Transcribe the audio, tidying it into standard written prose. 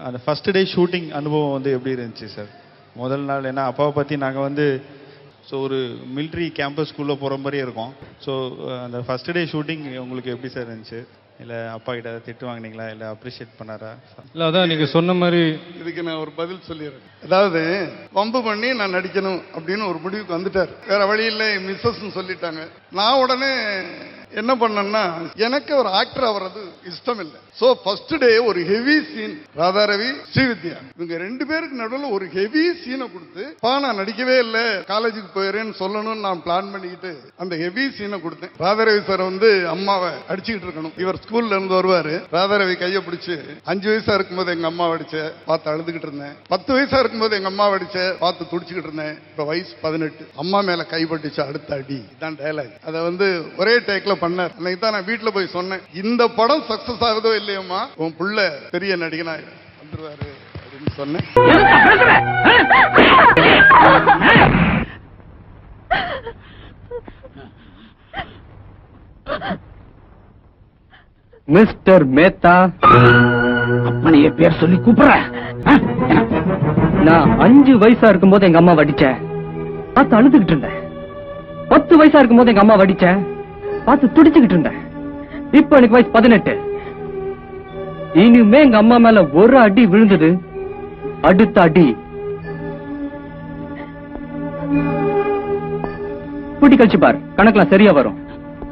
அந்த first day shooting அனுபவம் வந்து எப்படி இருந்துச்சு சார்? முதல் நாள் ஏன்னா அப்பாவை பற்றி நாங்கள் வந்து ஒரு மிலிட்ரி கேம்பஸ்குள்ளே போகிற மாதிரியே இருக்கும். ஸோ அந்த ஃபர்ஸ்ட் டே ஷூட்டிங் உங்களுக்கு எப்படி சார் இருந்துச்சு? இல்லை அப்பா கிட்ட திட்டு வாங்கினீங்களா, இல்லை அப்ரிஷியேட் பண்ணாரா? இல்லை, அதான் நீங்கள் சொன்ன மாதிரி இதுக்கு நான் ஒரு பதில் சொல்லிடுறேன். அதாவது வம்பு பண்ணி நான் நடிக்கணும் அப்படின்னு ஒரு முடிவுக்கு வந்துட்டார். வேற வழி இல்லை, மிஸ்ஸஸ் சொல்லிட்டாங்க. நான் உடனே என்ன பண்ணேன்னா, எனக்கு ஒரு ஆக்டர் ஆகிறது இஷ்டம் இல்லை. சோ ஃபர்ஸ்ட் டே ஒரு ஹெவி சீன், ராதாரவி ஸ்ரீவித்யா இவங்க 2 பேருக்கு நடுவில் ஒரு ஹெவி சீனை கொடுத்து, நான் நடிக்கவே இல்லை, காலேஜுக்கு போயிறேன்னு சொல்லணும்னு நான் பிளான் பண்ணிக்கிட்டு அந்த ஹெவி சீனை கொடுத்தேன். ராதாரவி சார் வந்து அம்மாவை அடிச்சுக்கிட்டு இருக்கணும். இவர் ஸ்கூல்ல இருந்து வருவாரு, ராதாரவி கையை பிடிச்சு 5 வயசா இருக்கும்போது எங்க அம்மா அடிச்ச பார்த்து அழுதுகிட்டு இருந்தேன், 10 வயசா இருக்கும்போது எங்க அம்மா அடிச்ச பார்த்து துடிச்சுக்கிட்டு இருந்தேன், இப்ப வயசு 18, அம்மா மேல கைப்பட்டுச்சு, அடுத்த அடி. இதான் டயலாக். அதை வந்து ஒரே டேக்ல பண்ணார். அன்னைக்கு தான் நான் வீட்டுல போய் சொன்னேன், இந்த படம் சக்சஸ் ஆகுதோ இல்லையம்மா, உன் புள்ள பெரிய நடிகனா வந்துருவாரு அப்படின்னு சொன்னேன். மிஸ்டர் மேத்தா, அப்பனைய பேர் சொல்லி கூப்பிடுற. நான் 5 வயசா இருக்கும்போது எங்க அம்மா வடிச்சேன், பார்த்து அழுதுகிட்டு இருந்தேன். 10 வயசா இருக்கும்போது எங்க அம்மா வடிச்சேன், பார்த்து துடிச்சுக்கிட்டு இருந்தேன். இப்ப எனக்கு வயசு 18. இனிமே எங்க அம்மா மேல ஒரு அடி விழுந்தது, அடுத்த அடி கூட்டி கழிச்சு பார், கணக்கெல்லாம் சரியா வரும்.